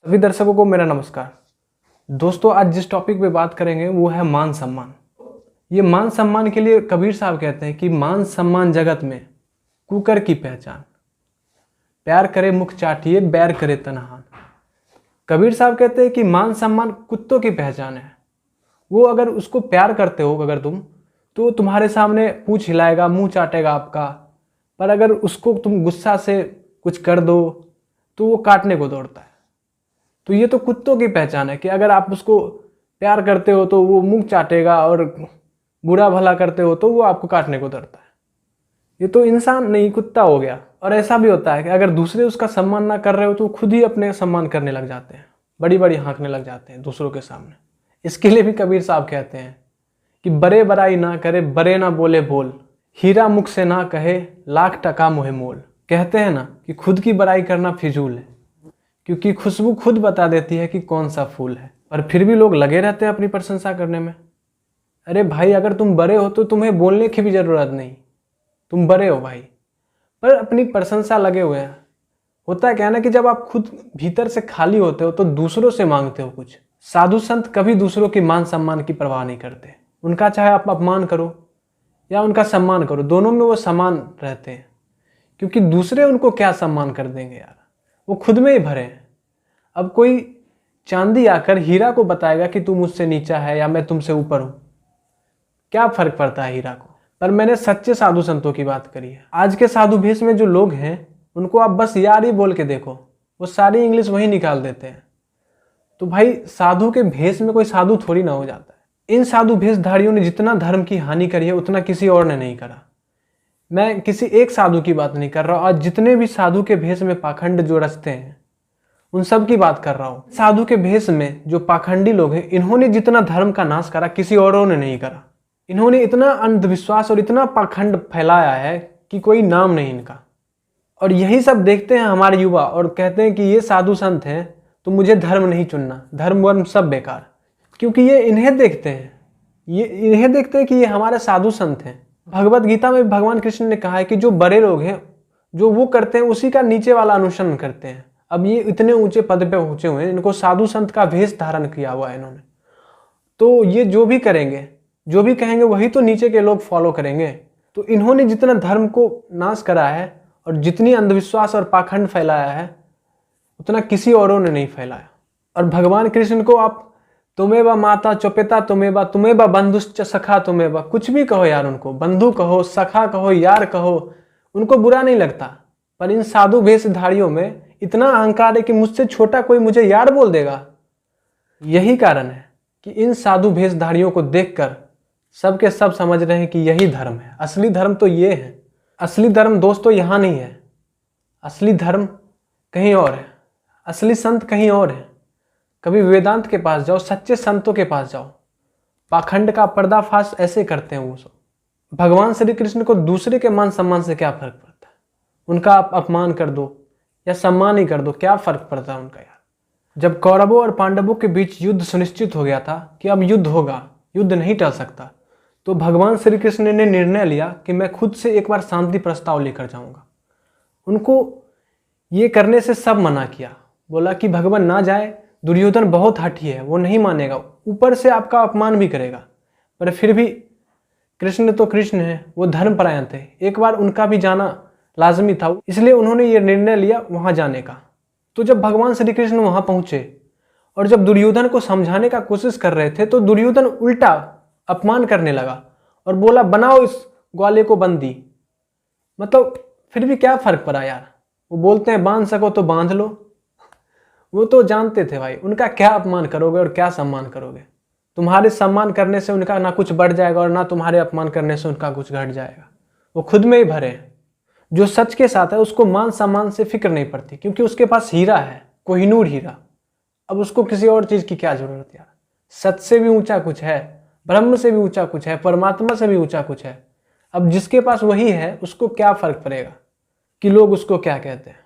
सभी दर्शकों को मेरा नमस्कार। दोस्तों, आज जिस टॉपिक पे बात करेंगे वो है मान सम्मान। ये मान सम्मान के लिए कबीर साहब कहते हैं कि मान सम्मान जगत में कुकर की पहचान, प्यार करे मुख चाटिए बैर करे तनहान। कबीर साहब कहते हैं कि मान सम्मान कुत्तों की पहचान है। वो अगर उसको प्यार करते हो अगर तुम, तो तुम्हारे सामने पूंछ हिलाएगा, मुंह चाटेगा आपका। पर अगर उसको तुम गुस्सा से कुछ कर दो तो वो काटने को दौड़ता है। तो ये तो कुत्तों की पहचान है कि अगर आप उसको प्यार करते हो तो वो मुंह चाटेगा, और बुरा भला करते हो तो वो आपको काटने को दौड़ता है। ये तो इंसान नहीं, कुत्ता हो गया। और ऐसा भी होता है कि अगर दूसरे उसका सम्मान ना कर रहे हो तो खुद ही अपने सम्मान करने लग जाते हैं, बड़ी बड़ी हाँकने लग जाते हैं दूसरों के सामने। इसके लिए भी कबीर साहब कहते हैं कि बड़े बड़ाई ना करे, बड़े ना बोले बोल, हीरा मुख से ना कहे लाख टका मोहे मोल। कहते हैं ना कि खुद की बड़ाई करना फिजूल है, क्योंकि खुशबू खुद बता देती है कि कौन सा फूल है। और फिर भी लोग लगे रहते हैं अपनी प्रशंसा करने में। अरे भाई, अगर तुम बड़े हो तो तुम्हें बोलने की भी जरूरत नहीं, तुम बड़े हो भाई, पर अपनी प्रशंसा लगे हुए हैं। होता है क्या ना कि जब आप खुद भीतर से खाली होते हो तो दूसरों से मांगते हो कुछ। साधु संत कभी दूसरों की मान सम्मान की परवाह नहीं करते। उनका चाहे आप अपमान करो या उनका सम्मान करो, दोनों में वो समान रहते हैं, क्योंकि दूसरे उनको क्या सम्मान कर देंगे यार, वो खुद में ही भरे हैं। अब कोई चांदी आकर हीरा को बताएगा कि तू मुझसे नीचा है या मैं तुमसे ऊपर हूं, क्या फर्क पड़ता है हीरा को। पर मैंने सच्चे साधु संतों की बात करी है। आज के साधु भेष में जो लोग हैं उनको आप बस यार ही बोल के देखो, वो सारी इंग्लिश वही निकाल देते हैं। तो भाई, साधु के भेष में कोई साधु थोड़ी ना हो जाता है। इन साधु भेषधारियों ने जितना धर्म की हानि करी है उतना किसी और ने नहीं करा। मैं किसी एक साधु की बात नहीं कर रहा हूं, आज जितने भी साधु के भेष में पाखंड जो रचते हैं उन सब की बात कर रहा हूं। साधु के भेष में जो पाखंडी लोग हैं, इन्होंने जितना धर्म का नाश करा किसी औरों ने नहीं करा। इन्होंने इतना अंधविश्वास और इतना पाखंड फैलाया है कि कोई नाम नहीं इनका। और यही सब देखते हैं हमारे युवा और कहते हैं कि ये साधु संत हैं तो मुझे धर्म नहीं चुनना, धर्म वर्म सब बेकार। क्योंकि ये इन्हें देखते हैं कि ये हमारे साधु संत हैं। भगवत गीता में भगवान कृष्ण ने कहा है कि जो बड़े लोग हैं जो वो करते हैं उसी का नीचे वाला अनुसरण करते हैं। अब ये इतने ऊंचे पद पे पहुंचे हुए हैं, इनको साधु संत का भेष धारण किया हुआ है इन्होंने, तो ये जो भी करेंगे, जो भी कहेंगे वही तो नीचे के लोग फॉलो करेंगे। तो इन्होंने जितना धर्म को नाश करा है और जितनी अंधविश्वास और पाखंड फैलाया है उतना किसी औरों ने नहीं फैलाया। और भगवान कृष्ण को आप तुम्हें माता चोपेता तुम्हें बंधुश्च सखा तुम्हें कुछ भी कहो यार, उनको बंधु कहो, सखा कहो, यार कहो, उनको बुरा नहीं लगता। पर इन साधु भेषधारियों में इतना अहंकार है कि मुझसे छोटा कोई मुझे यार बोल देगा। यही कारण है कि इन साधु भेषधारियों को देखकर सबके सब समझ रहे हैं कि यही धर्म है। असली धर्म तो ये है। असली धर्म दोस्तों यहाँ नहीं है, असली धर्म कहीं और है, असली संत कहीं और है। कभी वेदांत के पास जाओ, सच्चे संतों के पास जाओ, पाखंड का पर्दाफाश ऐसे करते हैं वो सब। भगवान श्री कृष्ण को दूसरे के मान सम्मान से क्या फर्क पड़ता है? उनका आप अपमान कर दो या सम्मान ही कर दो, क्या फर्क पड़ता है उनका यार। जब कौरवों और पांडवों के बीच युद्ध सुनिश्चित हो गया था कि अब युद्ध होगा, युद्ध नहीं टल सकता, तो भगवान श्री कृष्ण ने निर्णय लिया कि मैं खुद से एक बार शांति प्रस्ताव लेकर जाऊंगा। उनको ये करने से सब मना किया, बोला कि भगवान ना जाए, दुर्योधन बहुत हठी है, वो नहीं मानेगा, ऊपर से आपका अपमान भी करेगा। पर फिर भी कृष्ण तो कृष्ण है, वो धर्मपरायण थे, एक बार उनका भी जाना लाजमी था, इसलिए उन्होंने ये निर्णय लिया वहां जाने का। तो जब भगवान श्री कृष्ण वहां पहुंचे और जब दुर्योधन को समझाने का कोशिश कर रहे थे तो दुर्योधन उल्टा अपमान करने लगा और बोला बनाओ इस ग्वाले को बंदी। मतलब फिर भी क्या फर्क पड़ा यार, वो बोलते हैं बांध सको तो बांध लो। वो तो जानते थे भाई उनका क्या अपमान करोगे और क्या सम्मान करोगे। तुम्हारे सम्मान करने से उनका ना कुछ बढ़ जाएगा और ना तुम्हारे अपमान करने से उनका कुछ घट जाएगा। वो खुद में ही भरे हैं। जो सच के साथ है उसको मान सम्मान से फिक्र नहीं पड़ती, क्योंकि उसके पास हीरा है, कोहिनूर हीरा। अब उसको किसी और चीज की क्या जरूरत यार। सच से भी ऊंचा कुछ है, ब्रह्म से भी ऊंचा कुछ है, परमात्मा से भी ऊंचा कुछ है। अब जिसके पास वही है उसको क्या फर्क पड़ेगा कि लोग उसको क्या कहते हैं।